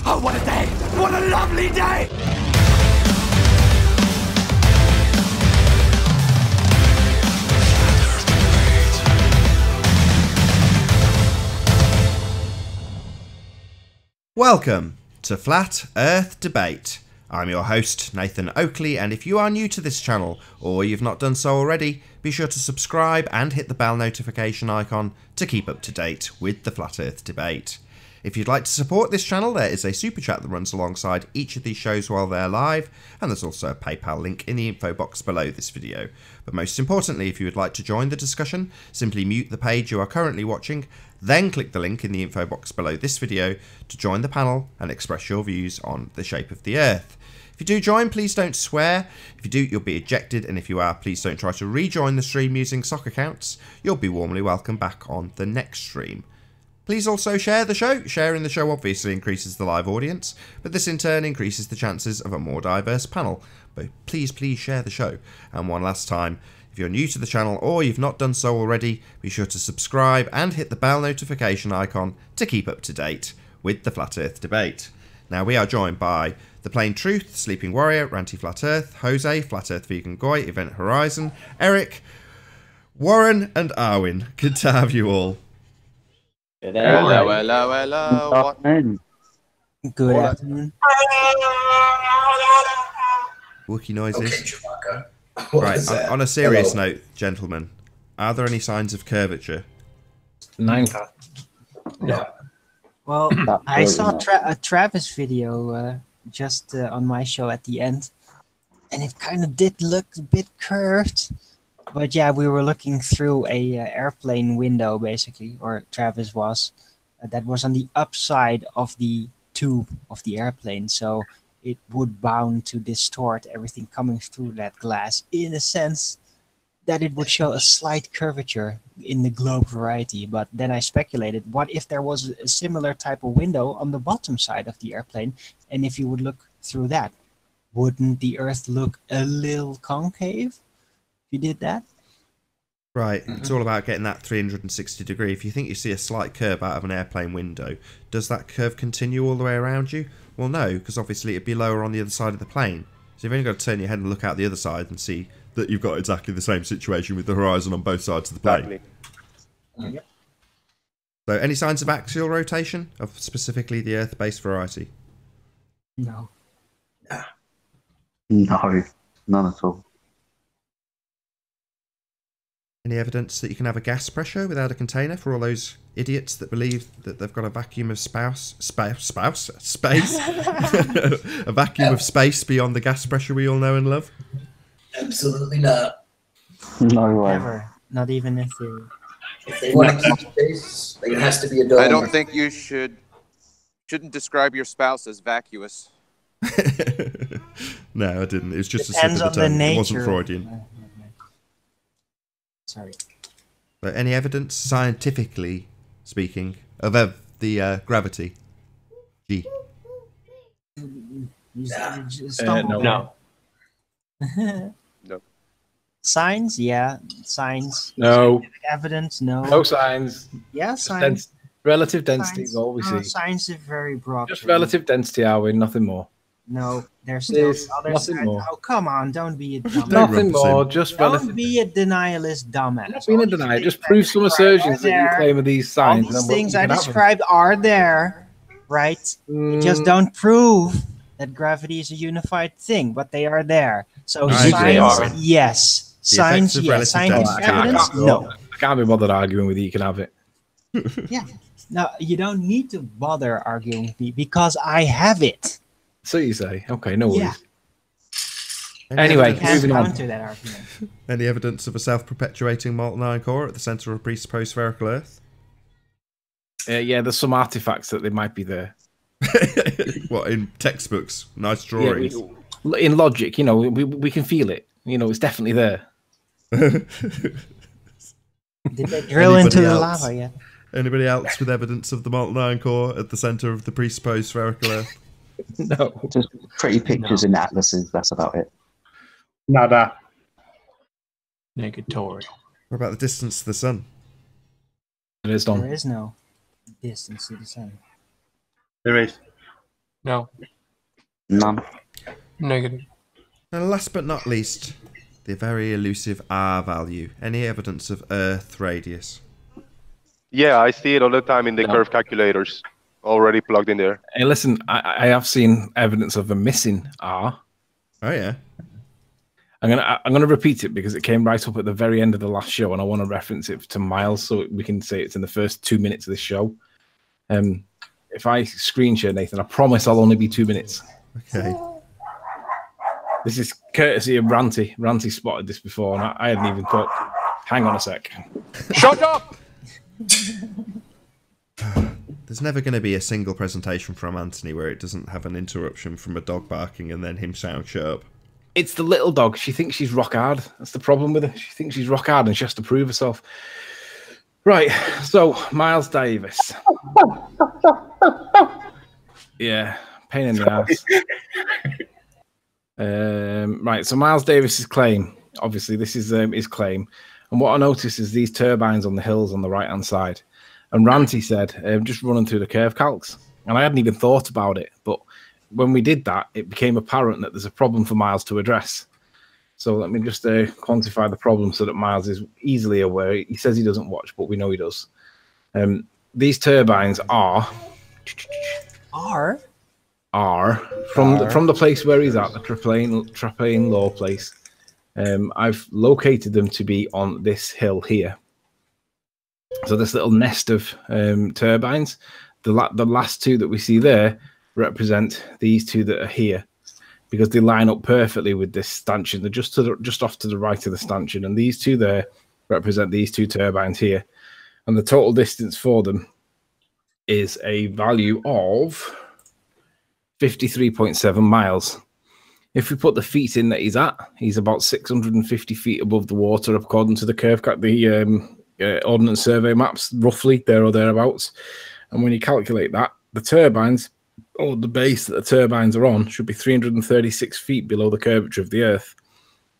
Oh, what a day! What a lovely day! Welcome to Flat Earth Debate. I'm your host, Nathan Oakley, and if you are new to this channel, or you've not done so already, be sure to subscribe and hit the bell notification icon to keep up to date with the Flat Earth Debate. If you'd like to support this channel, there is a super chat that runs alongside each of these shows while they're live, and there's also a PayPal link in the info box below this video. But most importantly, if you would like to join the discussion, simply mute the page you are currently watching, then click the link in the info box below this video to join the panel and express your views on the shape of the Earth. If you do join, please don't swear. If you do, you'll be ejected, and if you are, please don't try to rejoin the stream using sock accounts. You'll be warmly welcome back on the next stream. Please also share the show. Sharing the show obviously increases the live audience, but this in turn increases the chances of a more diverse panel. But please share the show. And one last time, if you're new to the channel or you've not done so already, be sure to subscribe and hit the bell notification icon to keep up to date with the Flat Earth Debate. Now we are joined by The Plain Truth, Sleeping Warrior, Ranty Flat Earth, Jose, Flat Earth Vegan Goy, Event Horizon, Eric, Warren and Arwin. Good to have you all. Hello, hello, hello. Good afternoon. Wookie noises. Okay, Right, on a serious note, gentlemen, are there any signs of curvature? Nine. Yeah. Well, I saw a Travis video just on my show at the end, and it kind of did look a bit curved. But yeah, we were looking through a airplane window, basically, or Travis was. That was on the upside of the tube of the airplane, so it would bound to distort everything coming through that glass in a sense that it would show a slight curvature in the globe variety. But then I speculated, what if there was a similar type of window on the bottom side of the airplane, and if you would look through that, wouldn't the Earth look a little concave? You did that? Right, It's all about getting that 360 degree. If you think you see a slight curve out of an airplane window, does that curve continue all the way around you? Well, no, because obviously it'd be lower on the other side of the plane. So you've only got to turn your head and look out the other side and see that you've got exactly the same situation with the horizon on both sides of the plane. Exactly. So any signs of axial rotation, of specifically the Earth-based variety? No. No, none at all. Any evidence that you can have a gas pressure without a container for all those idiots that believe that they've got a vacuum of space? A vacuum of space beyond the gas pressure we all know and love? Absolutely not. No way. Never. Not even if you... If they want to keep space, it has to be a dome. I don't think you shouldn't describe your spouse as vacuous. No, I didn't. It was just Depends a slip of the tongue. It wasn't nature. Freudian. Sorry. But any evidence, scientifically speaking, of the gravity? G. No. No. Signs, yeah. Signs. No. Scientific evidence, no. No signs. Yeah, signs. Relative density Signs. is all we No, see. signs are very broad. Just relative density, are we? Nothing more. No, there's still There's other nothing signs. more. Oh, come on, don't be a dumbass. Nothing represent- more. Just Don't relative. be a denialist dumbass. Not being a denier. Just prove some assertions that you claim are these All signs. these and then things you I can have them. described are there, right? You just don't prove that gravity is a unified thing, but they are there. So I agree, science, Arvin. yes. The Science, effects of yes. relative Scientific density. evidence, no. I can't be bothered arguing with you. You can have it. Yeah. No, you don't need to bother arguing with me because I have it. So you say. Okay, no worries. Yeah. Anyway, You can't moving on. counter that argument. Any evidence of a self-perpetuating molten iron core at the centre of a presupposed spherical Earth? Yeah, there's some artifacts that they might be there. What, in textbooks? Nice Yeah, drawings. in logic, we can feel it. It's definitely there. Did they drill Anybody into the else? lava yet? Anybody else with evidence of the molten iron core at the centre of the presupposed spherical Earth? No. Just pretty pictures in atlases, that's about it. Nada. Negatory. What about the distance to the sun? It is There done. is no distance to the sun. There is. No. None. Negative. And last but not least, the very elusive R value. Any evidence of Earth radius? Yeah, I see it all the time in the curve calculators, already plugged in there. Hey, listen, I have seen evidence of a missing R. Oh yeah. I'm gonna repeat it because it came right up at the very end of the last show, and I want to reference it to Miles so we can say it's in the first 2 minutes of this show. If I screen share, Nathan, I promise I'll only be 2 minutes. Okay. This is courtesy of Ranty. Ranty spotted this before, and I hadn't even thought. Hang on a sec. Shut up! There's never going to be a single presentation from Anthony where it doesn't have an interruption from a dog barking and then him sound sharp. It's the little dog. She thinks she's rock hard. That's the problem with her. She thinks she's rock hard and she has to prove herself. Right. So, Miles Davis. Yeah. Pain in the ass. Right. So, Miles Davis's claim. Obviously, this is his claim. And what I noticed is these turbines on the hills on the right-hand side. And Ranty said, just running through the curve calcs. And I hadn't even thought about it. But when we did that, it became apparent that there's a problem for Miles to address. So let me just quantify the problem so that Miles is easily aware. He says he doesn't watch, but we know he does. These turbines are from the place where he's at, the Traplain Law place. I've located them to be on this hill here. So this little nest of turbines, the last two that we see there represent these two that are here, because they line up perfectly with this stanchion. They're just off to the right of the stanchion, and these two there represent these two turbines here. And the total distance for them is a value of 53.7 miles. If we put the feet in that he's at, he's about 650 feet above the water, according to the Ordnance Survey maps, roughly there or thereabouts. And when you calculate that, the turbines, or the base that the turbines are on, should be 336 feet below the curvature of the Earth.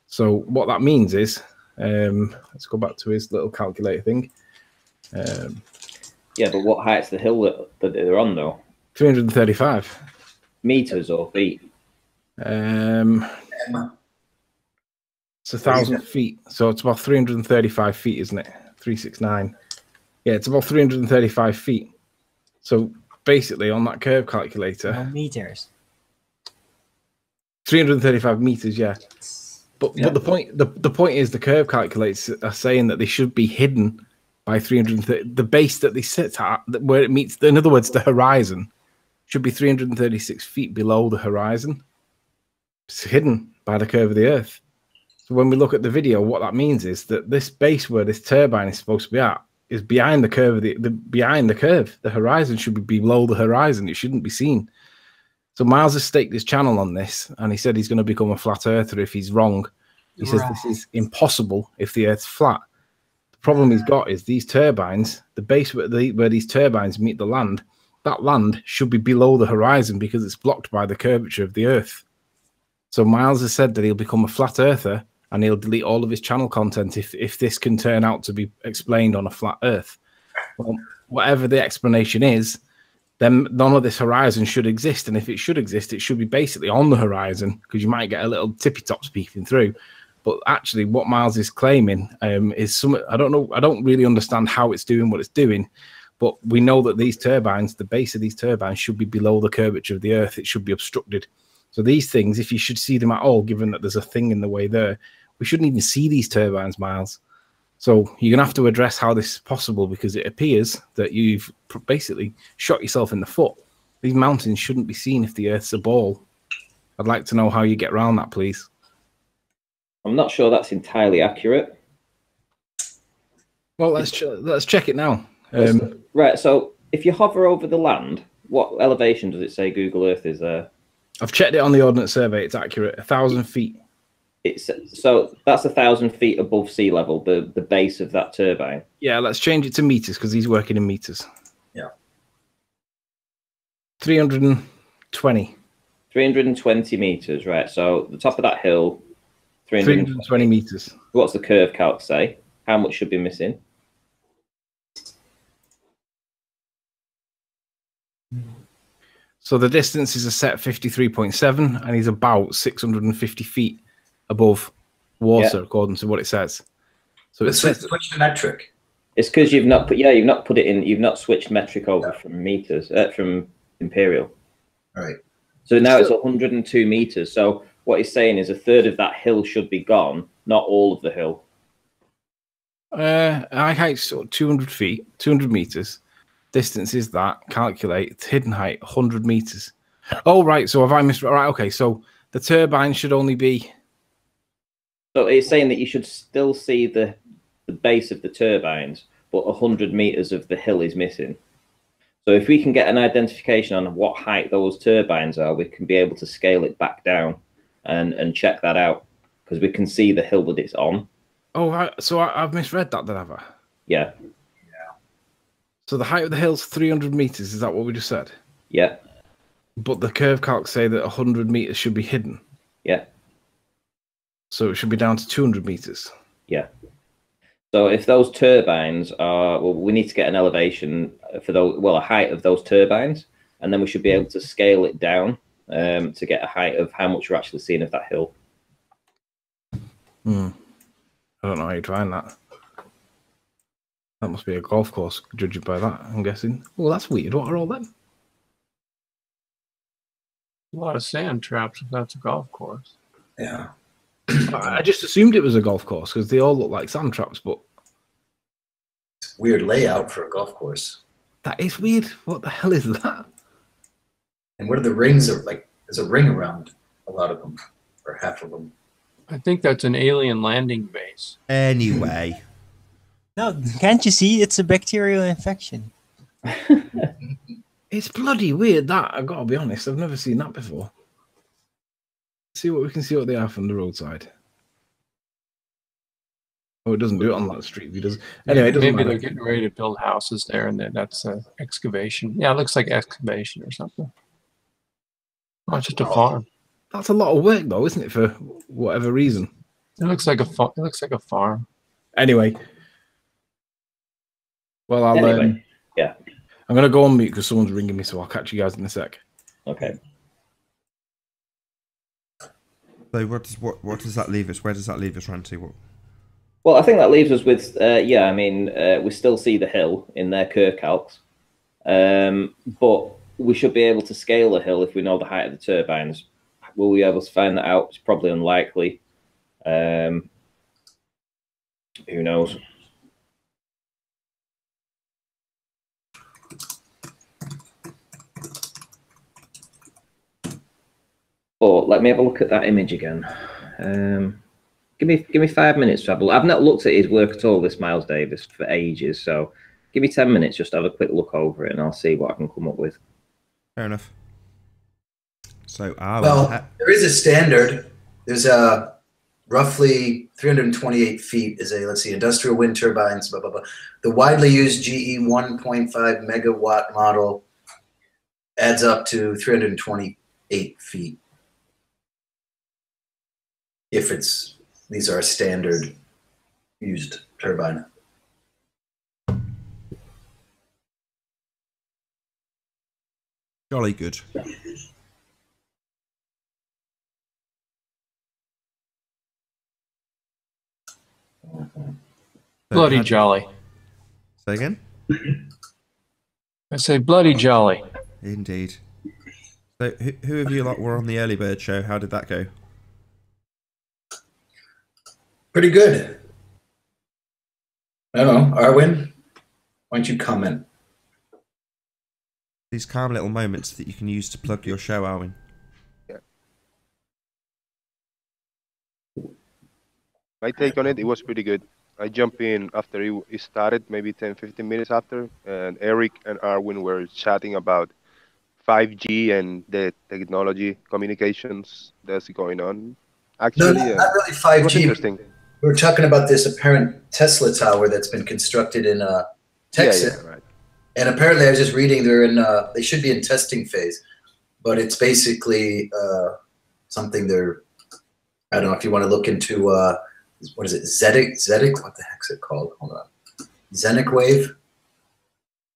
So what that means is, let's go back to his little calculator thing. Yeah, but what height's the hill that they're on, though? 335 meters or feet. It's 1,000 feet, so it's about 335 feet, isn't it? 369. Yeah, it's about 335 feet. So basically, on that curve calculator, meters. 335 meters, yeah. But the point is, the curve calculators are saying that they should be hidden by 330. The base that they sit at, where it meets, in other words, the horizon, should be 336 feet below the horizon. It's hidden by the curve of the Earth. So when we look at the video, what that means is that this base where this turbine is supposed to be at is behind the curve of behind the curve. The horizon should be below the horizon. It shouldn't be seen. So Miles has staked his channel on this, and he said he's going to become a flat earther if he's wrong. He says this is impossible if the Earth's flat. The problem he's got is these turbines, the base where these turbines meet the land, that land should be below the horizon because it's blocked by the curvature of the Earth. So Miles has said that he'll become a flat earther and he'll delete all of his channel content if this can turn out to be explained on a flat Earth. Well, whatever the explanation is, then none of this horizon should exist. And if it should exist, it should be basically on the horizon, because you might get a little tippy tops peeping through. But actually, what Miles is claiming is some. I don't know. I don't really understand how it's doing what it's doing. But we know that these turbines, the base of these turbines, should be below the curvature of the Earth. It should be obstructed. So these things, if you should see them at all, given that there's a thing in the way there, we shouldn't even see these turbines, Miles. So you're going to have to address how this is possible, because it appears that you've basically shot yourself in the foot. These mountains shouldn't be seen if the Earth's a ball. I'd like to know how you get around that, please. I'm not sure that's entirely accurate. Well, let's check it now. Right, so if you hover over the land, what elevation does it say Google Earth is there? I've checked it on the Ordnance Survey. It's accurate. 1,000 feet. So that's 1,000 feet above sea level, the base of that turbine. Yeah, let's change it to meters because he's working in meters. Yeah. 320. 320 meters, right. So the top of that hill, 320 meters. What's the curve calc say? How much should be missing? So the distance is a set 53.7, and he's about 650 feet above water, according to what it says. So it's switch the metric. It's because you've not put put it in. You've not switched metric over from meters from imperial. All right. So now it's 102 meters. So what he's saying is a third of that hill should be gone, not all of the hill. High height's 200 feet, 200 meters. Distance is that. Calculate hidden height 100 meters. Oh right. So have I missed? Right. Okay. So the turbine should only be. So it's saying that you should still see the base of the turbines, but 100 meters of the hill is missing. So if we can get an identification on what height those turbines are, we can be able to scale it back down and check that out, because we can see the hill that it's on. Oh, so I've misread that, then, have I? Yeah. So the height of the hill's 300 meters. Is that what we just said? Yeah. But the curve calcs say that 100 meters should be hidden. Yeah. So it should be down to 200 meters. Yeah. So if those turbines are, well, we need to get an elevation for those, well, a height of those turbines, and then we should be able to scale it down to get a height of how much you're actually seeing of that hill. I don't know how you'd find that. That must be a golf course, judging by that, I'm guessing. Well, that's weird. What are all them? A lot of sand traps if that's a golf course. Yeah. I just assumed it was a golf course because they all look like sand traps, but it's a weird layout for a golf course. That is weird. What the hell is that? And what are the rings? Like, there's a ring around a lot of them, or half of them. I think that's an alien landing base. Anyway. No, can't you see? It's a bacterial infection. It's bloody weird, that. I've got to be honest. I've never seen that before. See what we can see what they are from the roadside. Oh, it doesn't do it on that street. It does. Anyway, it doesn't maybe matter. they're getting ready to build houses there, and then that's excavation. Yeah, it looks like excavation or something. Oh, it's just a farm. That's a lot of work, though, isn't it? For whatever reason. It looks like a farm. Anyway. Well, I'll. Yeah. I'm gonna go on mute because someone's ringing me, so I'll catch you guys in a sec. Okay. So what does that leave us? Where does that leave us, Ranty? What? Well, I think that leaves us with, yeah, I mean, we still see the hill in their curve calcs, but we should be able to scale the hill if we know the height of the turbines. Will we be able to find that out? It's probably unlikely. Who knows? But let me have a look at that image again. Give me 5 minutes to have a look. I've not looked at his work at all, this Miles Davis, for ages. So give me 10 minutes just to have a quick look over it, and I'll see what I can come up with. Fair enough. So, there is a standard. There's a roughly 328 feet is a, let's see, industrial wind turbines, blah, blah, blah. The widely used GE 1.5 megawatt model adds up to 328 feet. If these are a standard used turbine. Jolly good. Bloody jolly. Say again? I say bloody jolly. Indeed. So who of you lot were on the early bird show? How did that go? Pretty good. I don't know. Arwin, why don't you comment? These calm little moments that you can use to plug your show, Arwin. My take on it, it was pretty good. I jumped in after it started, maybe 10-15 minutes after, and Eric and Arwin were chatting about 5G and the technology communications that's going on. Actually, no, not really 5G. It was interesting. We were talking about this apparent Tesla tower that's been constructed in Texas. Yeah, right. And apparently I was just reading they should be in testing phase, but it's basically something I don't know if you want to look into, what is it, Zedic? What the heck's it called? Hold on. Zenic wave?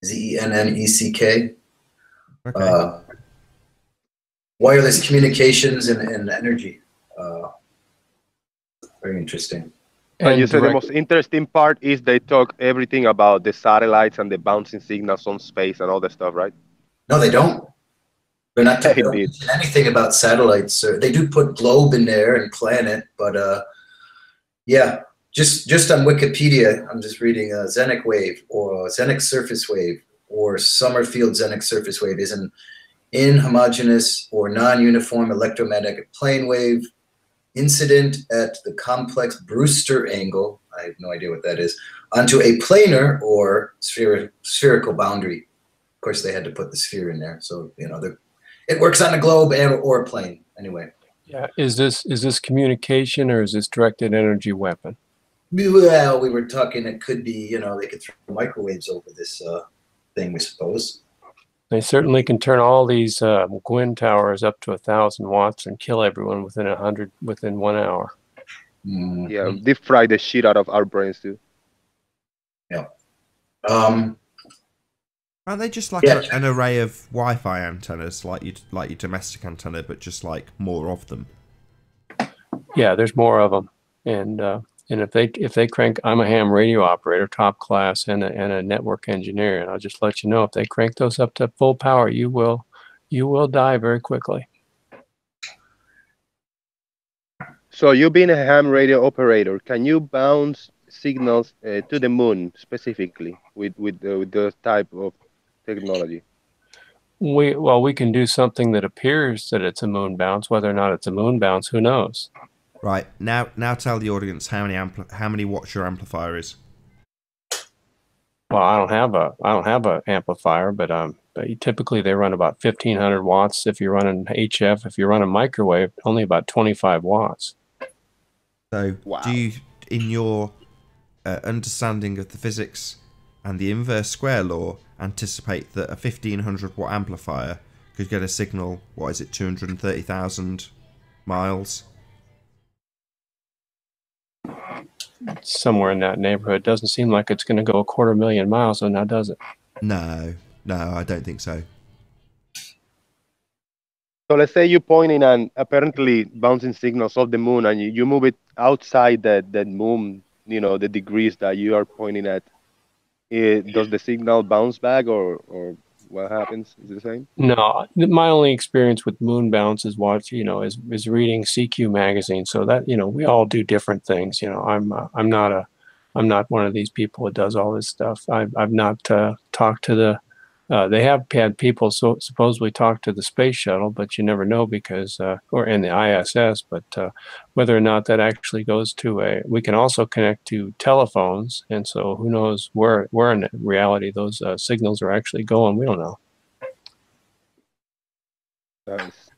Zeneck. Okay. wireless communications and energy. Very interesting. And you said the most interesting part is they talk everything about the satellites and the bouncing signals on space and all that stuff, right? No, they don't. They're not They talking did. anything about satellites. They do put globe in there and planet, but yeah, just on Wikipedia, I'm just reading Zenek wave or Zenek surface wave or Summerfield Zenek surface wave is an inhomogeneous or non-uniform electromagnetic plane wave incident at the complex Brewster angle, I have no idea what that is, onto a planar or spherical boundary. Of course, they had to put the sphere in there, so you know it works on a globe or a plane. Anyway. Yeah, is this communication or is this directed energy weapon? Well, we were talking. It could be, you know, they could throw microwaves over this thing, we suppose. They certainly can turn all these Gwyn towers up to 1,000 watts and kill everyone within 1 hour. Mm-hmm. Yeah, they fry the shit out of our brains too. Yeah. Aren't they just like an array of Wi-Fi antennas, like your domestic antenna, but just like more of them? Yeah, there's more of them, and if they crank, I'm a ham radio operator, top class, and a network engineer, and I'll just let you know, if they crank those up to full power, you will die very quickly. So you being a ham radio operator, can you bounce signals to the moon specifically with the type of technology? We can do something that appears that it's a moon bounce. Whether or not it's a moon bounce, who knows? Right, now tell the audience how many watts your amplifier is. Well, I don't have a amplifier, but typically they run about 1,500 watts. If you're running HF, if you're running microwave, only about 25 watts. So, wow. Do you, in your understanding of the physics and the inverse square law, anticipate that a 1,500 watt amplifier could get a signal? What is it, 230,000 miles? Somewhere in that neighborhood. Doesn't seem like it's going to go 250,000 miles, so now does it? No, I don't think so. So let's say you're pointing and apparently bouncing signals off the moon, and you move it outside that moon, you know, the degrees that you are pointing at. Does the signal bounce back, or what happens? Is it the same? No, my only experience with moon bounce is is reading CQ magazine. So that, we all do different things. I'm not one of these people that does all this stuff. I've not talked to the. They have had people supposedly talk to the space shuttle, but you never know because, or in the ISS, but whether or not that actually goes to we can also connect to telephones, and so who knows where in reality those signals are actually going. We don't know. Nice.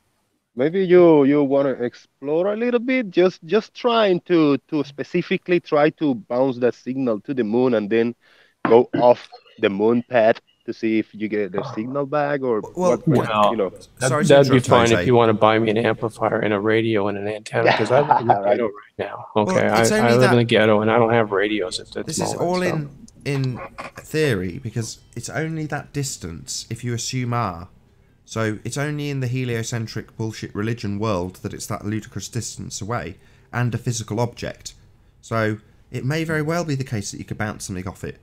Maybe you want to explore a little bit, just trying to specifically try to bounce that signal to the moon and then go off the moon path to see if you get the signal back, or well, you know. That'd be fine if you want to buy me an amplifier and a radio and an antenna, because I live in the ghetto right now. Okay, well, I live in the ghetto and I don't have radios. This is all in theory, because it's only that distance if you assume R. So it's only in the heliocentric bullshit religion world that it's that ludicrous distance away and a physical object. So it may very well be the case that you could bounce something off it,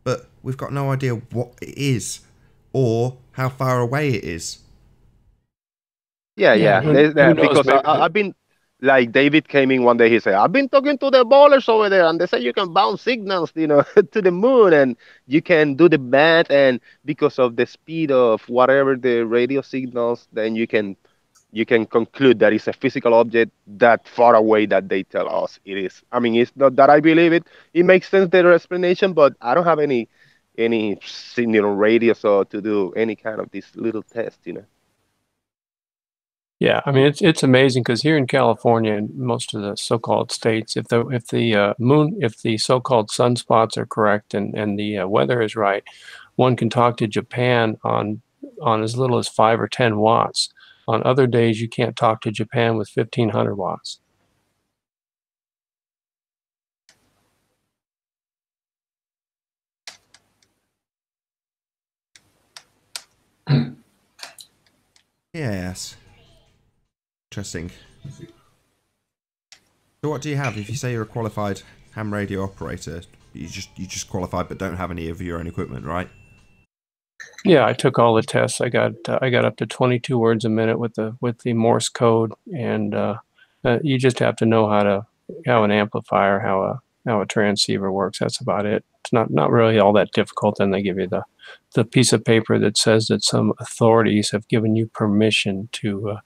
but we've got no idea what it is or how far away it is. Yeah. Because I've been, like, David came in one day, he said, I've been talking to the ballers over there, and they say you can bounce signals, to the moon, and you can do the math, and because of the speed of whatever the radio signals, then you can conclude that it's a physical object that far away that they tell us it is. I mean, it's not that I believe it. It makes sense, their explanation, but I don't have any radios or to do any kind of this little test, Yeah, I mean it's amazing because here in California and most of the so-called states, if the so-called sunspots are correct and the weather is right, one can talk to Japan on as little as 5 or 10 watts. On other days, you can't talk to Japan with 1,500 watts. Yes. Interesting. So what do you have? If you say you're a qualified ham radio operator, you just qualified but don't have any of your own equipment, right? Yeah, I took all the tests. I got up to 22 words a minute with the Morse code, and you just have to know how an amplifier, how a transceiver works. That's about it. It's not really all that difficult. Then they give you the piece of paper that says that some authorities have given you permission to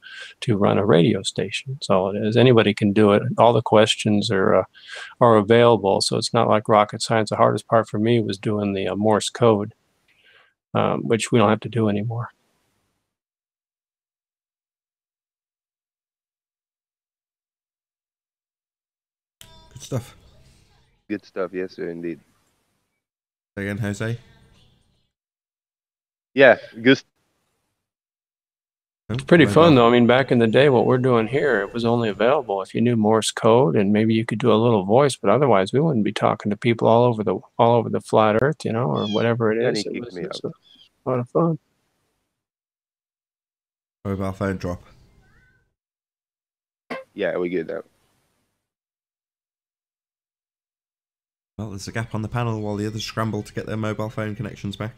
run a radio station. That's all it is. Anybody can do it. All the questions are available, so it's not like rocket science. The hardest part for me was doing the Morse code, which we don't have to do anymore. Good stuff. Good stuff, yes, sir, indeed. Again, Jose? Yeah, good. It's pretty fun, though. I mean, back in the day, what we're doing here, it was only available if you knew Morse code, and maybe you could do a little voice, but otherwise we wouldn't be talking to people all over the flat Earth, you know, or whatever it is. It was a lot of fun. Mobile phone drop. Yeah, we get that. Well, there's a gap on the panel while the others scramble to get their mobile phone connections back.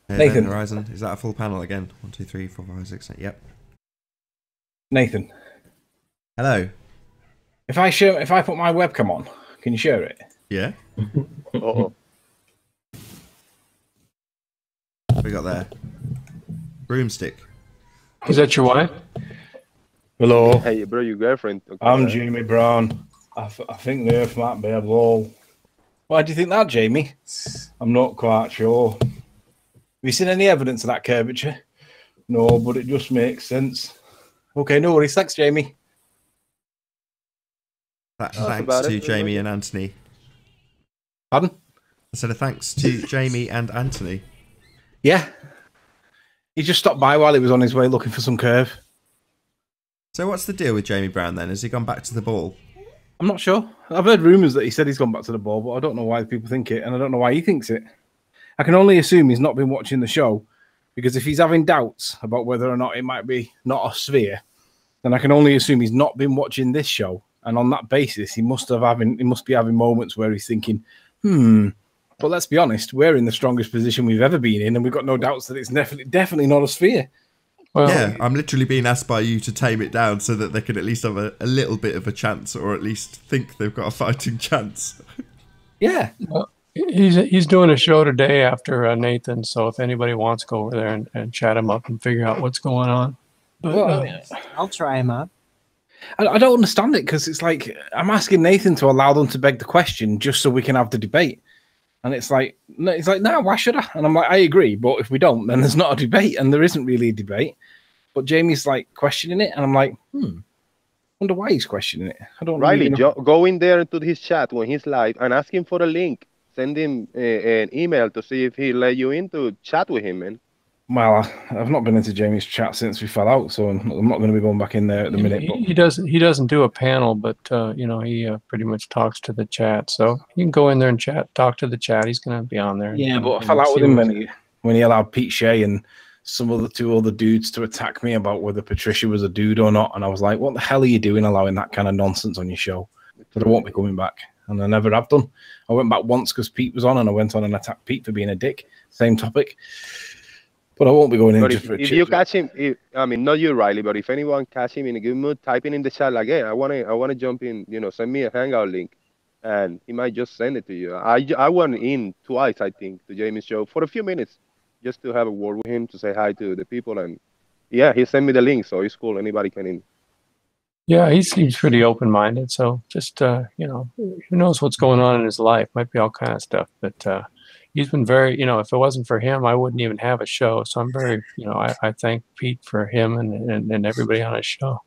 Nathan. Horizon, is that a full panel again? 1, 2, 3, 4, 5, 6, 8. Yep. Nathan. Hello. If I put my webcam on, can you share it? Yeah. Uh-oh. What we got there? Broomstick. Is that your wife? Hello. Hey, bro, your girlfriend. Okay. I'm Jamie Brown. I think the Earth might be a ball. Why do you think that, Jamie? I'm not quite sure. Have you seen any evidence of that curvature? No, but it just makes sense. Okay, no worries. Thanks, Jamie. Thanks to Jamie and Anthony. Pardon? I said a thanks to Jamie and Anthony. Yeah. He just stopped by while he was on his way looking for some curve. So what's the deal with Jamie Brown then? Has he gone back to the ball? I'm not sure. I've heard rumours that he said he's gone back to the ball, but I don't know why people think it, and I don't know why he thinks it. I can only assume he's not been watching the show, because if he's having doubts about whether or not it might be not a sphere, then I can only assume he's not been watching this show, and on that basis, he must be having moments where he's thinking, But let's be honest, we're in the strongest position we've ever been in, and we've got no doubts that it's definitely not a sphere. Well, yeah, I'm literally being asked by you to tame it down so that they can at least have a little bit of a chance, or at least think they've got a fighting chance. Yeah. Well, he's doing a show today after Nathan, so if anybody wants to go over there and chat him up and figure out what's going on. But, I'll try him up. I don't understand it, because it's like I'm asking Nathan to allow them to beg the question just so we can have the debate. And it's like, no, why should I? And I'm like, I agree, but if we don't, then there's not a debate, and there isn't really a debate. But Jamie's like questioning it, and I'm like, wonder why he's questioning it. I don't Riley, really know. go in there into his chat when he's live and ask him for a link. Send him an email to see if he let you in to chat with him, man. Well, I've not been into Jamie's chat since we fell out, so I'm not going to be going back in there at the minute. But He doesn't do a panel, but you know, he pretty much talks to the chat. So you can go in there and talk to the chat. He's going to be on there. Yeah, but I fell out with him when he allowed Pete Shea and some of the two other dudes to attack me about whether Patricia was a dude or not, and I was like, "What the hell are you doing, allowing that kind of nonsense on your show?" But I won't be coming back, and I never have done. I went back once because Pete was on, and I went on and attacked Pete for being a dick. Same topic. But I won't be going in just for a if you catch him, I mean, not you, Riley, but if anyone catch him in a good mood, typing in the chat like, "Hey, I wanna jump in, you know, send me a Hangout link," and he might just send it to you. I went in twice, I think, to Jamie's show for a few minutes, just to have a word with him, to say hi to the people, and yeah, he sent me the link, so it's cool. Anybody can in. Yeah, he seems pretty open-minded. So just you know, who knows what's going on in his life? Might be all kind of stuff, but. He's been very, you know, if it wasn't for him, I wouldn't even have a show. So I'm very, you know, I thank Pete for him and everybody on his show.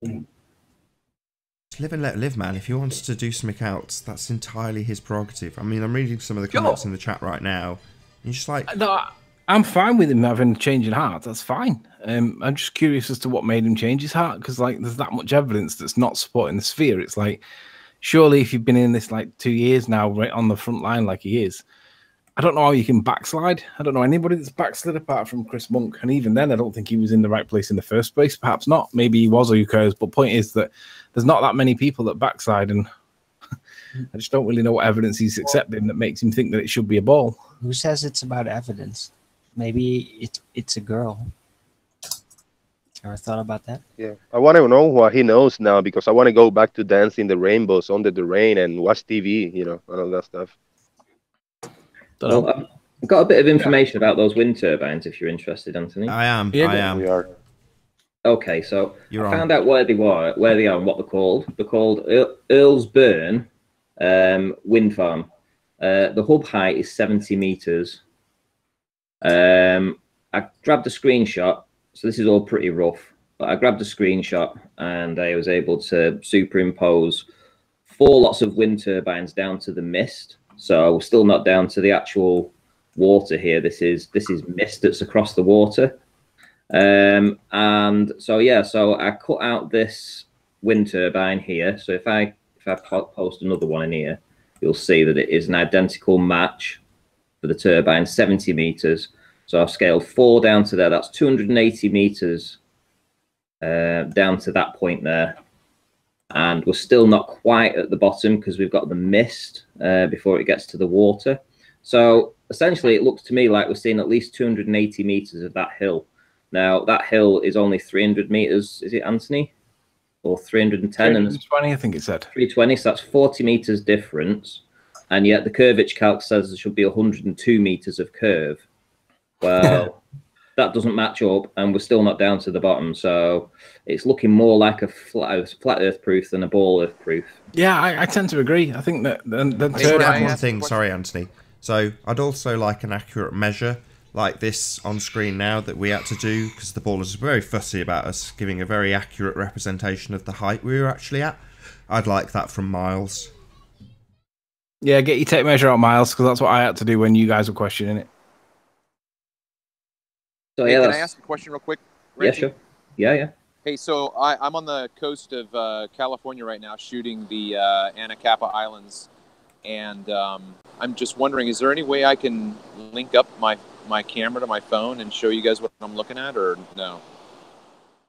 Live and let live, man. If he wants to do something else, that's entirely his prerogative. I mean, I'm reading some of the comments in the chat right now. He's just like... No, I'm fine with him having a change in heart. That's fine. I'm just curious as to what made him change his heart, because, like, there's that much evidence that's not supporting the sphere. It's like... Surely, if you've been in this like 2 years now, right on the front line like he is, I don't know how you can backslide. I don't know anybody that's backslid apart from Chris Monk. And even then, I don't think he was in the right place in the first place. Perhaps not. Maybe he was, or who cares? But point is that there's not that many people that backslide. And I just don't really know what evidence he's accepting that makes him think that it should be a ball. Who says it's about evidence? Maybe it's a girl. Ever thought about that? Yeah, I want to know what he knows now because I want to go back to dancing the rainbows under the rain and watch TV, you know, and all that stuff. Well, I've got a bit of information about those wind turbines if you're interested, Anthony. I am. Yeah, I am. We are. Okay, so You're I on. found out where they are, and what they're called. They're called Earl's Burn Wind Farm. The hub height is 70 meters. I grabbed a screenshot. So this is all pretty rough, but I grabbed a screenshot and I was able to superimpose 4 lots of wind turbines down to the mist. So we're still not down to the actual water here. This is mist that's across the water. And so yeah, so I cut out this wind turbine here. So if I post another one in here, you'll see that it is an identical match for the turbine, 70 meters. So I've scaled 4 down to there. That's 280 meters down to that point there. And we're still not quite at the bottom because we've got the mist before it gets to the water. So essentially, it looks to me like we're seeing at least 280 meters of that hill. Now, that hill is only 300 meters. Is it, Anthony? Or 310? 320, I think it said. 320, so that's 40 meters difference. And yet the curvature calc says there should be 102 meters of curve. Well, that doesn't match up, and we're still not down to the bottom. So it's looking more like a flat Earth proof than a ball Earth proof. Yeah, I tend to agree. I think that One thing, sorry, Anthony. So I'd also like an accurate measure like this on screen now that we had to do because the ballers are very fussy about us giving a very accurate representation of the height we were actually at. I'd like that from Miles. Yeah, get your tape measure out, Miles, because that's what I had to do when you guys were questioning it. So Hey, yeah, can I ask a question real quick? Yeah, sure. Yeah. Hey, so I'm on the coast of California right now shooting the Anacapa Islands, and I'm just wondering, is there any way I can link up my camera to my phone and show you guys what I'm looking at, or no?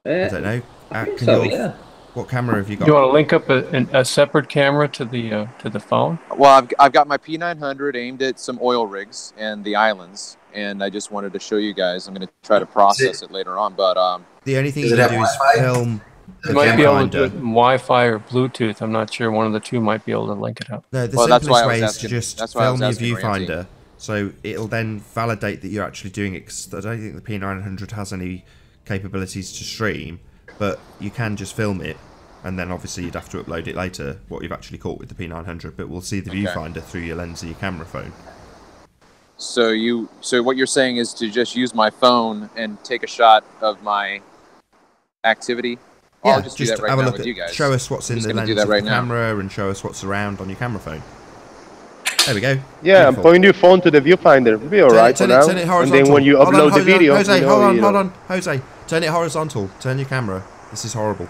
I don't know. Yeah. What camera have you got? You want to link up a separate camera to the phone? Well, I've got my P900 aimed at some oil rigs and the islands, and I just wanted to show you guys. I'm going to try to process it later on, but the only thing you can do is film. You might be able to do it in Wi-Fi or Bluetooth. I'm not sure. One of the two might be able to link it up. No, the simplest way is to just film your viewfinder, so it'll then validate that you're actually doing it. Because I don't think the P900 has any capabilities to stream, but you can just film it, and then obviously you'd have to upload it later, what you've actually caught with the P900. But we'll see the viewfinder through your lens of your camera phone. So what you're saying is to just use my phone and take a shot of my activity? Yeah, I'll just do that right have a now look with at, you guys. show us what's in the lens of the camera and show us what's around on your camera phone. There we go. Yeah, I'm pointing your phone to the viewfinder. It'll be alright for now. Turn it horizontal. And then when you upload the video, Jose, you know, hold on, Jose. Turn it horizontal. Turn your camera. This is horrible.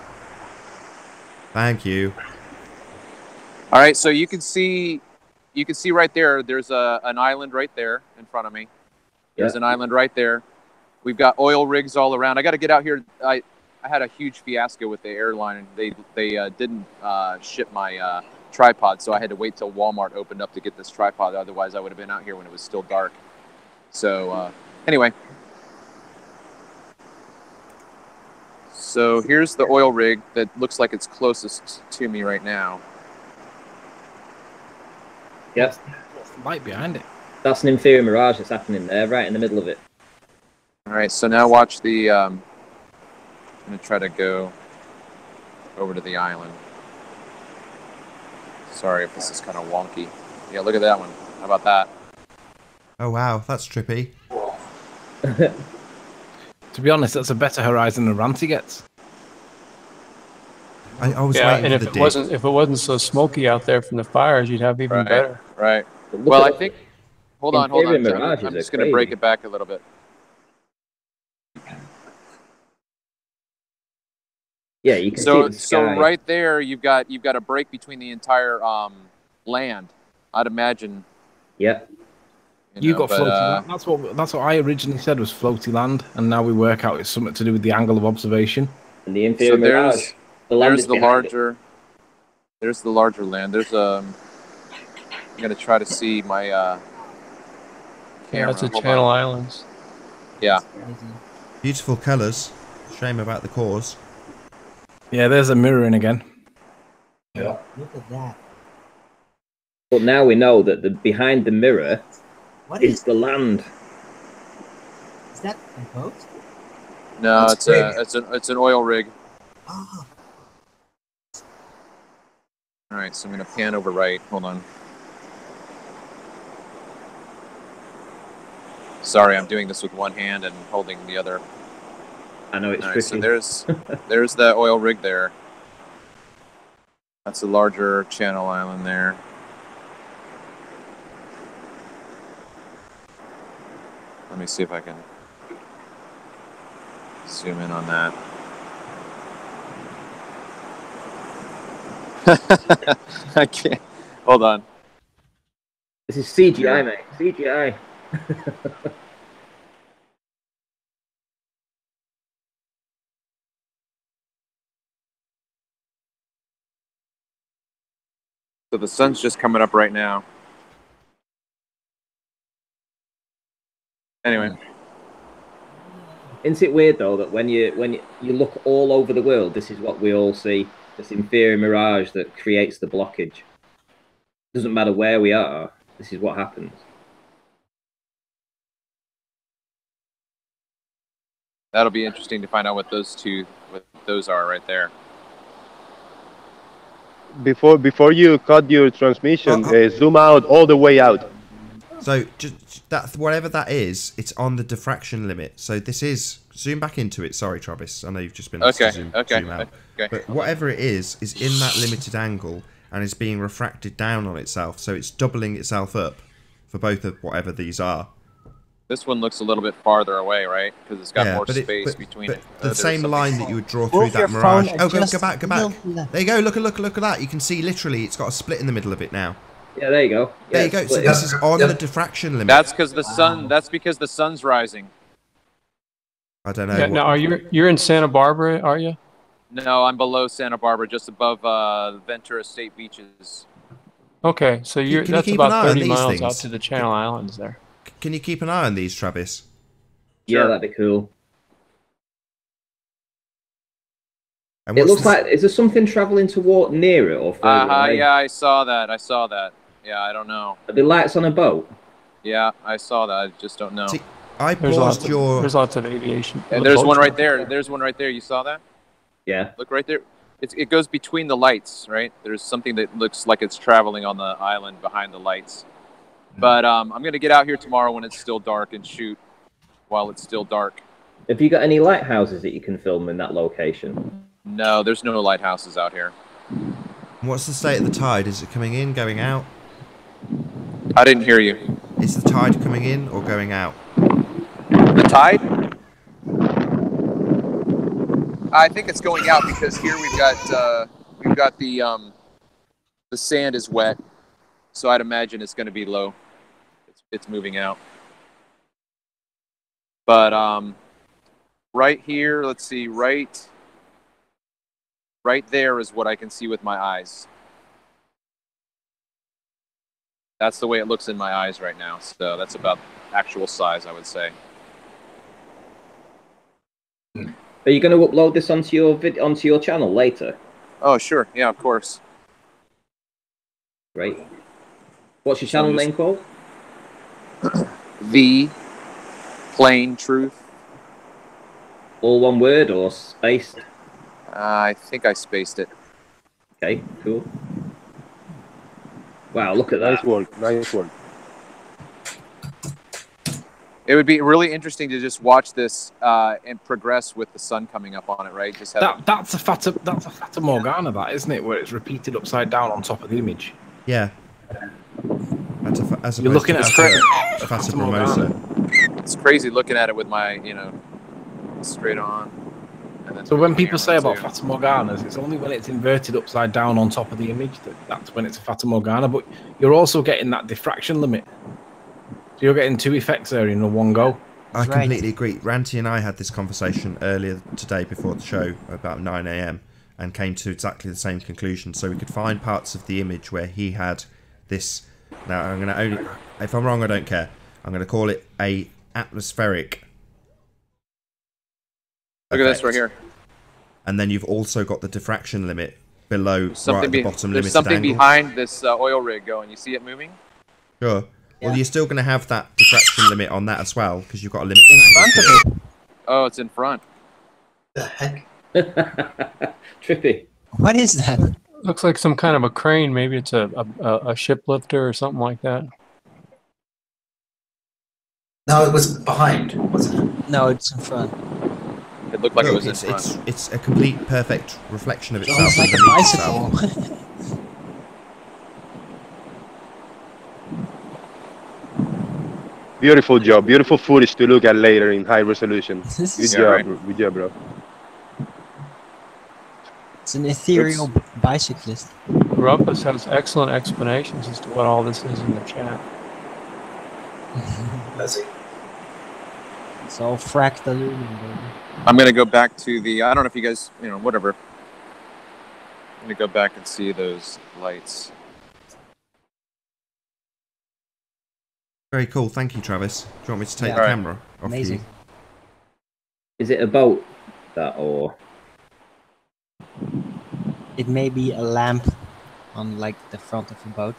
Thank you. All right, so you can see right there. There's an island right there in front of me. There's an island right there. We've got oil rigs all around. I got to get out here. I had a huge fiasco with the airline. They didn't ship my tripod, so I had to wait till Walmart opened up to get this tripod. Otherwise, I would have been out here when it was still dark. So anyway, so here's the oil rig that looks like it's closest to me right now. Yep. What's the light behind it? That's an inferior mirage that's happening there, right in the middle of it. All right, so now watch the. I'm gonna try to go over to the island. Sorry if this is kind of wonky. Yeah, look at that one. How about that? Oh wow, that's trippy. To be honest, that's a better horizon than Ranty gets. I was yeah, waiting and for the if it wasn't so smoky out there from the fires, you'd have even better. Right. Well, I think. Hold on. I'm just going to break it back a little bit. Yeah, you can see the sky. So right there, you've got a break between the entire land. I'd imagine. Yeah. You got floaty land. That's what I originally said was floaty land, and now we work out it's something to do with the angle of observation. And the inferior mirage. There's the larger land. There's I'm gonna try to see my camera. Yeah, that's the Channel Islands. Yeah. Beautiful colours. Shame about the cores. Yeah, there's a mirroring again. Yeah. Look at that. But now we know that behind the mirror is the land. Is that a boat? No, it's an oil rig. Oh. All right, so I'm gonna pan over right. Hold on. Sorry, I'm doing this with one hand and holding the other. I know it's All tricky. right, so there's the oil rig there. That's a larger channel island there. Let me see if I can zoom in on that. I can't. Hold on. This is CGI, mate. CGI. So the sun's just coming up right now. Anyway. Isn't it weird though that when you look all over the world, this is what we all see. This inferior mirage that creates the blockage. Doesn't matter where we are, this is what happens. That'll be interesting to find out what those are right there. Before you cut your transmission, zoom out all the way out. So just that, whatever that is, it's on the diffraction limit. So this is, zoom back into it. Sorry, Travis. I know you've just been asked to zoom out. Okay. But whatever it is in that limited angle and is being refracted down on itself. So it's doubling itself up for both of whatever these are. This one looks a little bit farther away, right? Because it's got more space between it. The same line that you would draw through that mirage. Oh, go back. There you go. Look at that. You can see literally it's got a split in the middle of it now. Yeah, there you go. There you go. So this is on the diffraction limit. That's because the sun. That's because the sun's rising. I don't know. Yeah, now you're in Santa Barbara, are you? No, I'm below Santa Barbara, just above Ventura State Beaches. Okay, so that's about 30 miles out to the Channel Islands there. Can you keep an eye on these, Travis? Yeah, that'd be cool. It looks like, is there something traveling toward near it or further away? Yeah, I saw that. Yeah, I don't know. Are there lights on a boat? Yeah, I saw that. I just don't know. See, there's lots of aviation. And there's one right there. There's one right there. You saw that? Yeah. Look right there. It goes between the lights, right? There's something that looks like it's traveling on the island behind the lights. But I'm going to get out here tomorrow when it's still dark and shoot while it's still dark. Have you got any lighthouses that you can film in that location? No, there's no lighthouses out here. What's the state of the tide? Is it coming in, going out? I didn't hear you. Is the tide coming in or going out? The tide? I think it's going out because here we've got the sand is wet. So I'd imagine it's going to be low. It's moving out. But right here, let's see, right there is what I can see with my eyes. That's the way it looks in my eyes right now. So that's about actual size, I would say. Are you going to upload this onto your channel later? Oh, sure. Yeah, of course. Great. What's your channel name called? The Plain Truth. All one word or spaced? I think I spaced it. Okay, cool. Wow, look at that. Nice work. It would be really interesting to just watch this and progress with the sun coming up on it, right? Just have that's a Fata Morgana, that isn't it? Where it's repeated upside down on top of the image. Yeah. You're looking at a Fata Morgana. It's crazy looking at it with my, straight on. And then So when people say about Fata Morganas, it's only when it's inverted upside down on top of the image that's when it's a Fata Morgana. But you're also getting that diffraction limit. you're getting 2 effects there in one go. I That's right. completely agree. Ranty and I had this conversation earlier today before the show about 9 a.m. and came to exactly the same conclusion. So we could find parts of the image where he had this. Now I'm going to only, if I'm wrong, I don't care. I'm going to call it a atmospheric. Look at this right here. And then you've also got the diffraction limit below, Something right at the bottom there's limited something angle. behind this oil rig going. You see it moving? Sure. Yeah. Well, you're still going to have that diffraction limit on that as well because you've got a limited In angle. front of it. Oh, it's in front. The heck? Trippy. What is that? Looks like some kind of a crane. Maybe it's a ship lifter or something like that. No, it was behind, wasn't it? No, it's in front. It looked like it Look, was in front. it's a complete perfect reflection of itself. It's like a underneath itself. bicycle. Beautiful job. Beautiful footage to look at later in high resolution. This Good is job, right. Good job, bro. It's an ethereal bicyclist. Rumpus has excellent explanations as to what all this is in the chat. Does he? It's all fractal Looming, baby. I'm going to go back to the, I don't know if you guys, you know, whatever. I'm going to go back and see those lights. Very cool. Thank you, Travis. Do you want me to take Yeah. the Right. camera off Amazing. you? Is it a boat that or? It may be a lamp on like the front of a boat.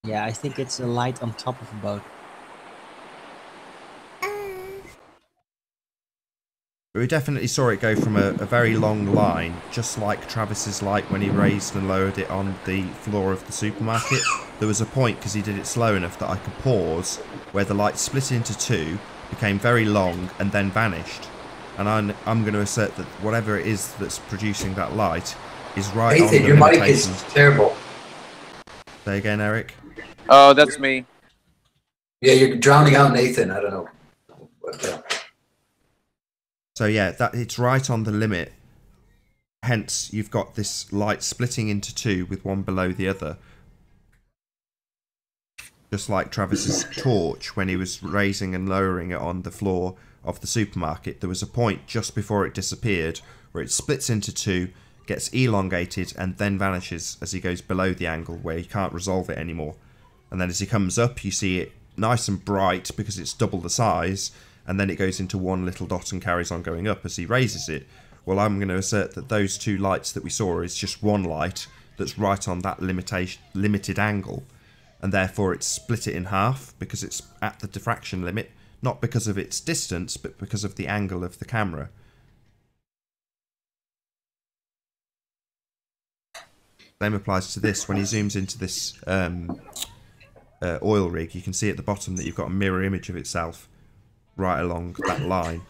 Yeah, I think it's a light on top of a boat. But we definitely saw it go from a very long line, just like Travis's light when he raised and lowered it on the floor of the supermarket. There was a point, because he did it slow enough, that I could pause, where the light split into two, became very long, and then vanished. And I'm going to assert that whatever it is that's producing that light is right on the Nathan, your mic is limitations. terrible. Say again, Eric. Oh, that's me. Yeah, you're drowning out Nathan. I don't know. What, So yeah, that it's right on the limit. Hence, you've got this light splitting into two with one below the other. Just like Travis's torch when he was raising and lowering it on the floor of the supermarket. There was a point just before it disappeared where it splits into two, gets elongated, and then vanishes as he goes below the angle where he can't resolve it anymore. And then as he comes up, you see it nice and bright because it's double the size, and then it goes into one little dot and carries on going up as he raises it. Well, I'm going to assert that those two lights that we saw is just one light that's right on that limited angle, and therefore it's split it in half because it's at the diffraction limit, not because of its distance, but because of the angle of the camera. Same applies to this. When he zooms into this oil rig, you can see at the bottom that you've got a mirror image of itself right along that line.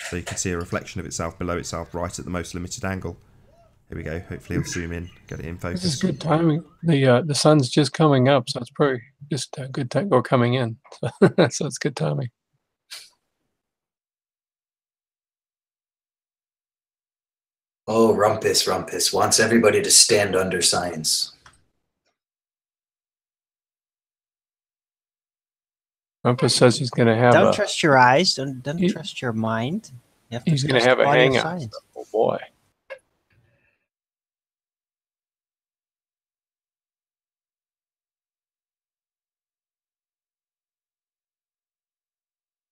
So you can see a reflection of itself below itself right at the most limited angle. Here we go. Hopefully it'll zoom in, get it in focus. This is good timing. The sun's just coming up, so it's probably just a good time, or coming in. So it's good timing. Oh, Rumpus wants everybody to stand under science. Rumpus says he's going to have Don't trust your eyes. Don't trust your mind. You have to he's going to trust have a the body of hangout. science. Oh boy.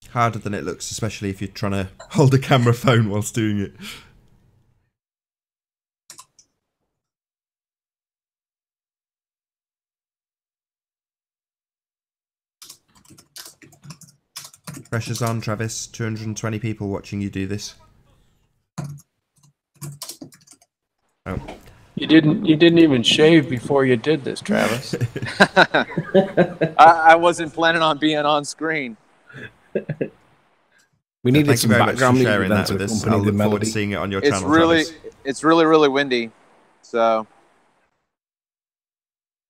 Harder than it looks, especially if you're trying to hold a camera phone whilst doing it. Pressure's on, Travis. 220 people watching you do this. Oh. You didn't even shave before you did this, Travis. I wasn't planning on being on screen. We needed Thank you some very much for background sharing music that with to us. accompany I'll the look forward melody. to seeing it on your It's channel, really, Travis. it's really windy. So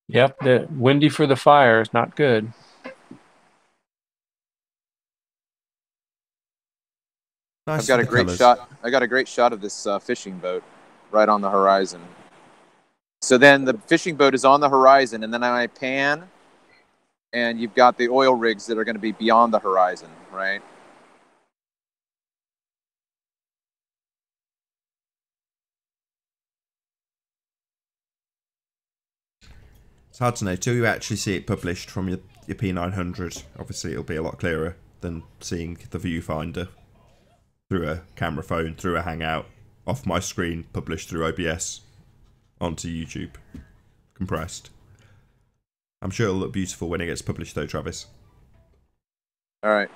Yep, the windy for the fire is not good. Nice. I've got a great colours. shot. I got a great shot of this fishing boat right on the horizon. So then the fishing boat is on the horizon, and then I pan, and you've got the oil rigs that are going to be beyond the horizon, right? It's hard to know till you actually see it published from your P900. Obviously, it'll be a lot clearer than seeing the viewfinder through a camera phone, through a Hangout, off my screen, published through OBS onto YouTube, compressed. I'm sure it'll look beautiful when it gets published, though, Travis. All right.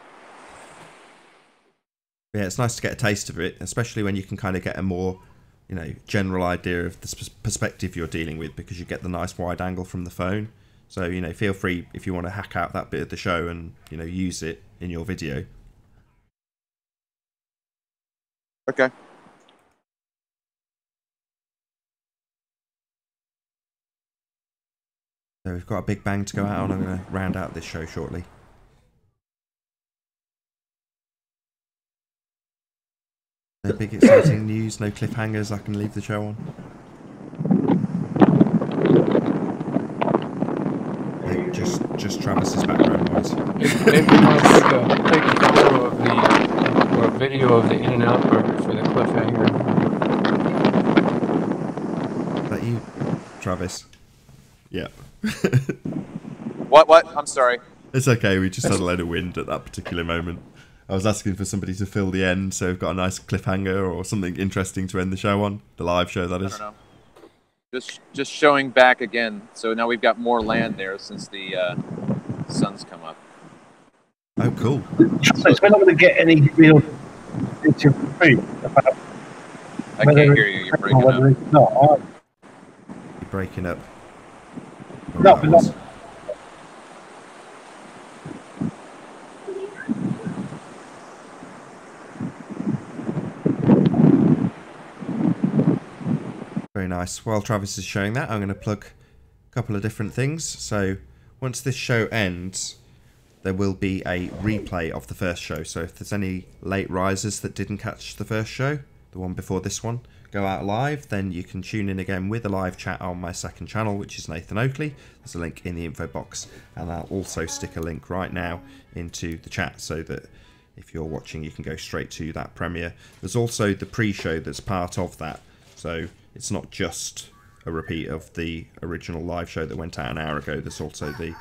Yeah, it's nice to get a taste of it, especially when you can kind of get a more, general idea of the perspective you're dealing with, because you get the nice wide angle from the phone. So, feel free if you want to hack out that bit of the show and, use it in your video. Okay. So we've got a big bang to go out on. I'm going to round out this show shortly. No big exciting news, no cliffhangers I can leave the show on. No, just Travis's background noise. Maybe we want to take a photo of or a video of the in and out part for the cliffhanger. Is that you, Travis? Yeah. What? I'm sorry. It's okay, we just had a load of wind at that particular moment. I was asking for somebody to fill the end, so we've got a nice cliffhanger or something interesting to end the show on. The live show, that is. I don't know. Just showing back again. So now we've got more land there since the sun's come up. Oh, cool. So we're not going to get any real picture proof about I can't hear you. You're breaking up. It's not. You're breaking up. No, but not. Very nice. While Travis is showing that, I'm going to plug a couple of different things. So once this show ends, there will be a replay of the first show. So if there's any late risers that didn't catch the first show, the one before this one, go out live, then you can tune in again with a live chat on my second channel, which is Nathan Oakley. There's a link in the info box, and I'll also stick a link right now into the chat so that if you're watching, you can go straight to that premiere. There's also the pre-show that's part of that. So it's not just a repeat of the original live show that went out an hour ago. There's also the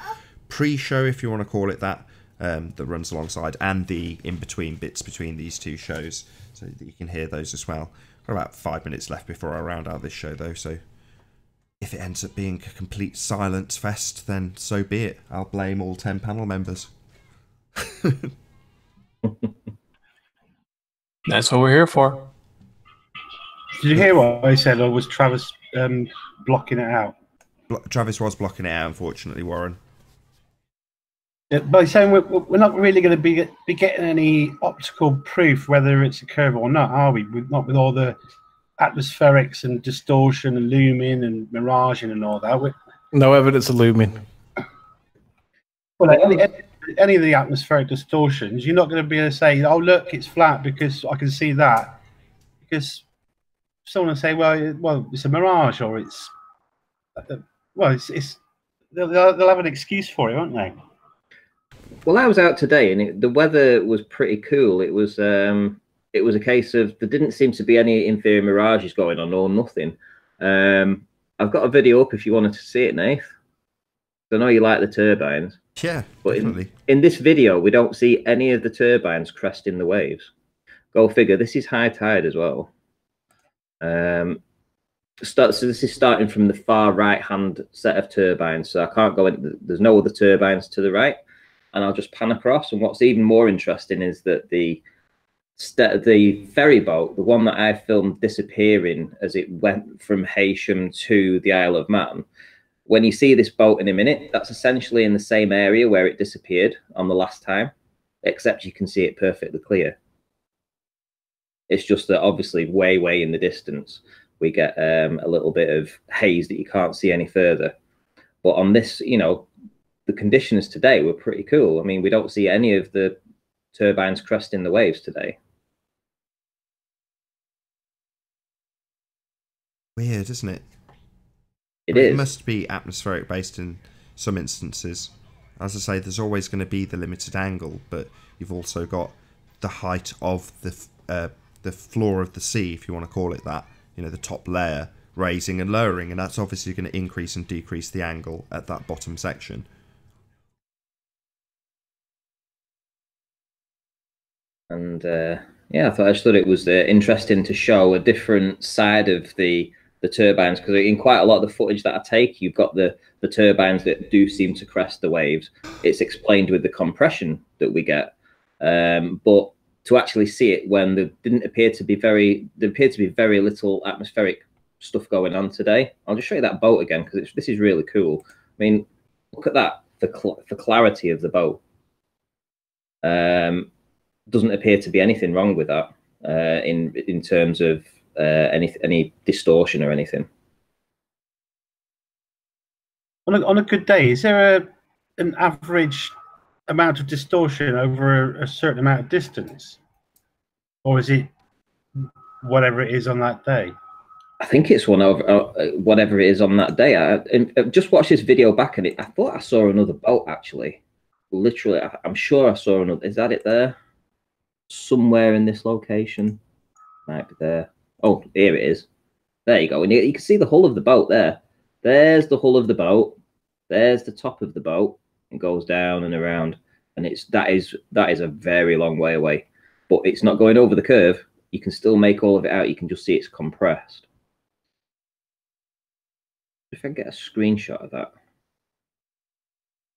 pre-show, if you want to call it that, that runs alongside, and the in-between bits between these two shows, so that you can hear those as well. Got about 5 minutes left before I round out this show, though, so if it ends up being a complete silence fest, then so be it. I'll blame all 10 panel members. That's what we're here for. Did you hear what I said, or was Travis blocking it out? Travis was blocking it out, unfortunately, Warren. By saying we're not really going to be getting any optical proof whether it's a curve or not, are we? Not with all the atmospherics and distortion and looming and miraging and all that. No evidence of looming. Well, any of the atmospheric distortions, you're not going to be able to say, "Oh, look, it's flat because I can see that," because someone will say, "Well, it's a mirage," or it's they'll have an excuse for it, won't they? Well, I was out today, and the weather was pretty cool. It was a case of there didn't seem to be any inferior mirages going on, or nothing. I've got a video up if you wanted to see it, Nath. I know you like the turbines. Yeah, but definitely. In this video, we don't see any of the turbines cresting the waves. Go figure. This is high tide as well. So this is starting from the far right-hand set of turbines. So I can't go in. There's no other turbines to the right. And I'll just pan across. And what's even more interesting is that the ferry boat, the one that I filmed disappearing as it went from Heysham to the Isle of Man, when you see this boat in a minute, that's essentially in the same area where it disappeared on the last time, except you can see it perfectly clear. It's just that obviously way in the distance, we get a little bit of haze that you can't see any further. But on this, the conditions today were pretty cool. I mean, we don't see any of the turbines cresting the waves today. Weird, isn't it? It must be atmospheric based in some instances. As I say, there's always going to be the limited angle, but you've also got the height of the floor of the sea, if you want to call it that. You know, the top layer raising and lowering, and that's obviously going to increase and decrease the angle at that bottom section. And yeah, I just thought it was interesting to show a different side of the turbines, because in quite a lot of the footage that I take, you've got the turbines that do seem to crest the waves. It's explained with the compression that we get, but to actually see it when there appeared to be very little atmospheric stuff going on today. I'll just show you that boat again, because this is really cool. I mean, look at that, the clarity of the boat. Doesn't appear to be anything wrong with that in terms of any distortion or anything. On a good day, is there an average amount of distortion over a certain amount of distance, or is it whatever it is on that day? I think it's whatever it is on that day. I just watched this video back, and I thought I saw another boat actually. Literally, I'm sure I saw another. Is that it there? Somewhere in this location, might be there. Oh, here it is. There you go. And you can see the hull of the boat there. There's the hull of the boat. There's the top of the boat. It goes down and around, and that is a very long way away. But it's not going over the curve. You can still make all of it out. You can just see it's compressed. If I can get a screenshot of that,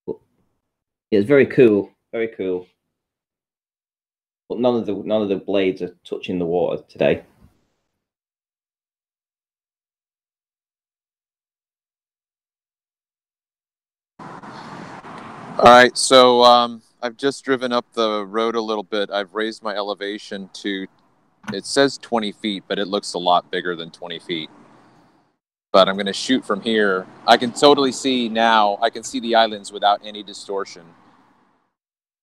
but it's very cool. Very cool. But none of the blades are touching the water today. All right, so I've just driven up the road a little bit. I've raised my elevation to, it says 20 feet, but it looks a lot bigger than 20 feet. But I'm going to shoot from here. I can totally see now, I can see the islands without any distortion.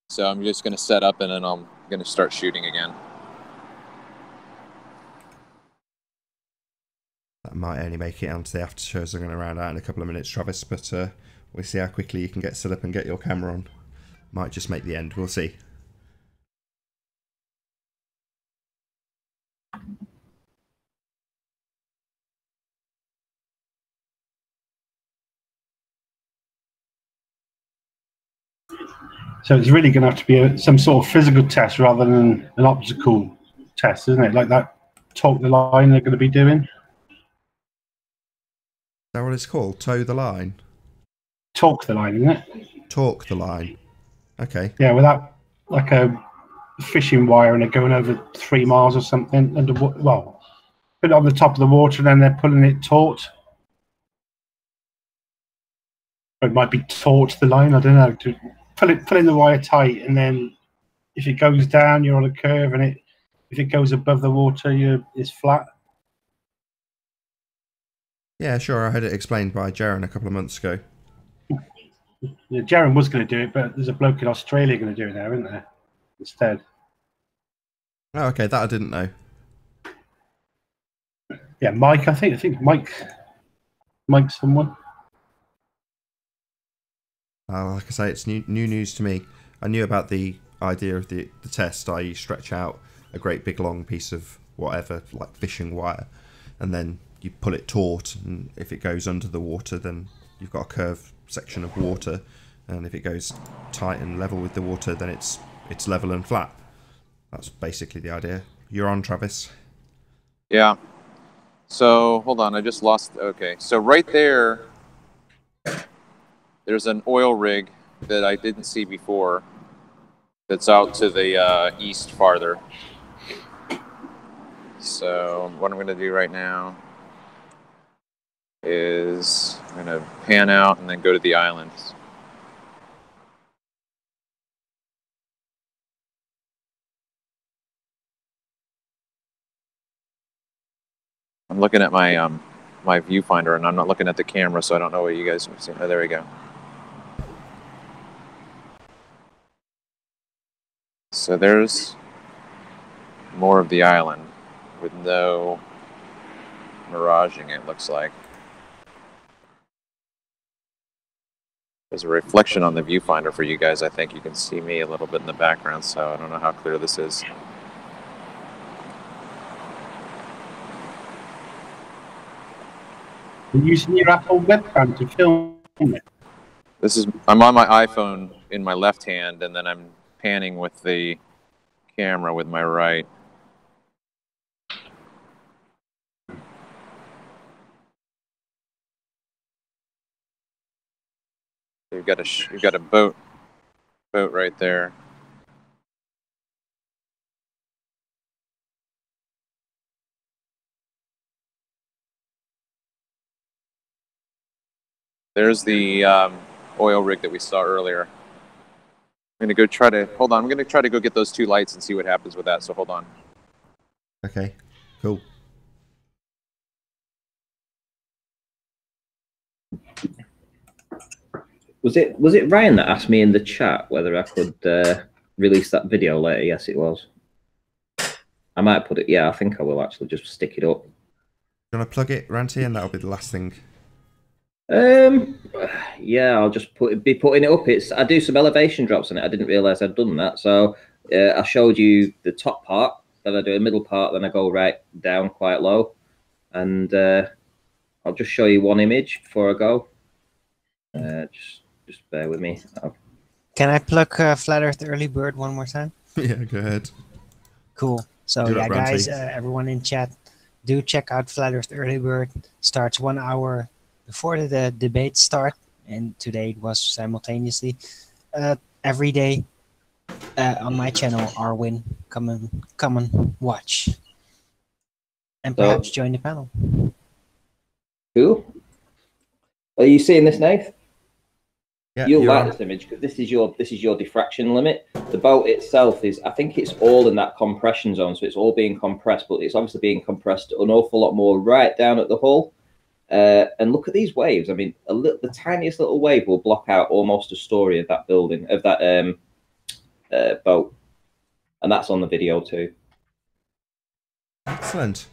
So I'm just going to set up, and then I'm going to start shooting again. That might only make it onto the after shows. I'm going to round out in a couple of minutes, Travis, but we'll see how quickly you can get set up and get your camera on. Might just make the end, we'll see. So it's really going to have to be some sort of physical test rather than an optical test, isn't it? Like that talk the line they're going to be doing. Is that what it's called? Toe the line? Talk the line, isn't it? Talk the line. Okay. Yeah, without like a fishing wire and it going over 3 miles or something. Well, put it on the top of the water and then they're pulling it taut. Or it might be taut the line, I don't know. To pulling the wire tight, and then if it goes down, you're on a curve, and if it goes above the water, it's flat. Yeah, sure. I had it explained by Jaron a couple of months ago. Yeah, Jaron was going to do it, but there's a bloke in Australia going to do it now, isn't there? Instead. Oh, okay. That I didn't know. Yeah, Mike. I think Mike's someone. Like I say, it's new news to me. I knew about the idea of the test, i.e. stretch out a great big long piece of whatever, like fishing wire, and then you pull it taut, and if it goes under the water, then you've got a curved section of water, and if it goes tight and level with the water, then it's level and flat. That's basically the idea. You're on, Travis. Yeah. So, hold on, I just lost... Okay, so right there... There's an oil rig that I didn't see before that's out to the east farther. So what I'm going to do right now is I'm going to pan out and then go to the islands. I'm looking at my my viewfinder, and I'm not looking at the camera, so I don't know what you guys are seeing. Oh, there we go. So there's more of the island with no miraging, it looks like. There's a reflection on the viewfinder for you guys. I think you can see me a little bit in the background, so I don't know how clear this is. You're using your Apple webcam to film it. I'm on my iPhone in my left hand, and then I'm panning with the camera with my right. You've got a boat right there. There's the oil rig that we saw earlier. I'm gonna go try to hold on. I'm gonna try to go get those two lights and see what happens with that. So hold on. Okay, cool. Was it Ryan that asked me in the chat whether I could release that video later? Yes, it was. I might put it. Yeah, I think I will actually just stick it up. Do you want to plug it, Ranty, and that'll be the last thing. Yeah, I'll just be putting it up. I do some elevation drops on it. I didn't realize I'd done that. So I showed you the top part, then I do a middle part, then I go right down quite low, and I'll just show you one image before I go. Just bear with me. Can I plug Flat Earth Early Bird one more time? Yeah, go ahead. Cool. So yeah, guys, everyone in chat, do check out Flat Earth Early Bird. Starts 1 hour before the debates start, and today it was simultaneously. Every day on my channel, Arwin, come and watch, and perhaps join the panel. Cool. Are you seeing this, Nath? Yeah, You'll like this image because this is your diffraction limit. The boat itself is, I think it's all in that compression zone, so it's all being compressed, but it's obviously being compressed an awful lot more right down at the hull. And look at these waves. I mean, the tiniest little wave will block out almost a story of that building, of that boat, and that's on the video too. Excellent.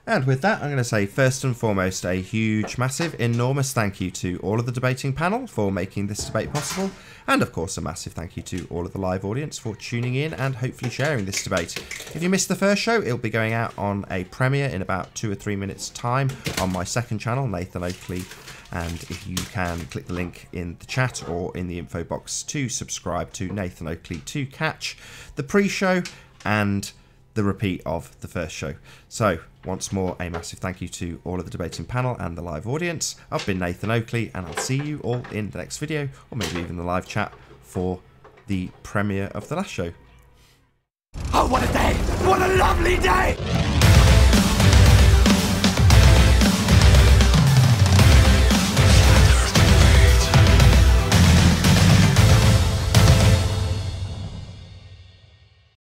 And with that, I'm going to say first and foremost a huge, massive, enormous thank you to all of the debating panel for making this debate possible, and of course a massive thank you to all of the live audience for tuning in and hopefully sharing this debate. If you missed the first show, it'll be going out on a premiere in about 2 or 3 minutes time on my second channel, Nathan Oakley, and if you can click the link in the chat or in the info box to subscribe to Nathan Oakley to catch the pre-show and the repeat of the first show. So once more, a massive thank you to all of the debating panel and the live audience. I've been Nathan Oakley, and I'll see you all in the next video, or maybe even the live chat for the premiere of the last show. Oh, what a day! What a lovely day!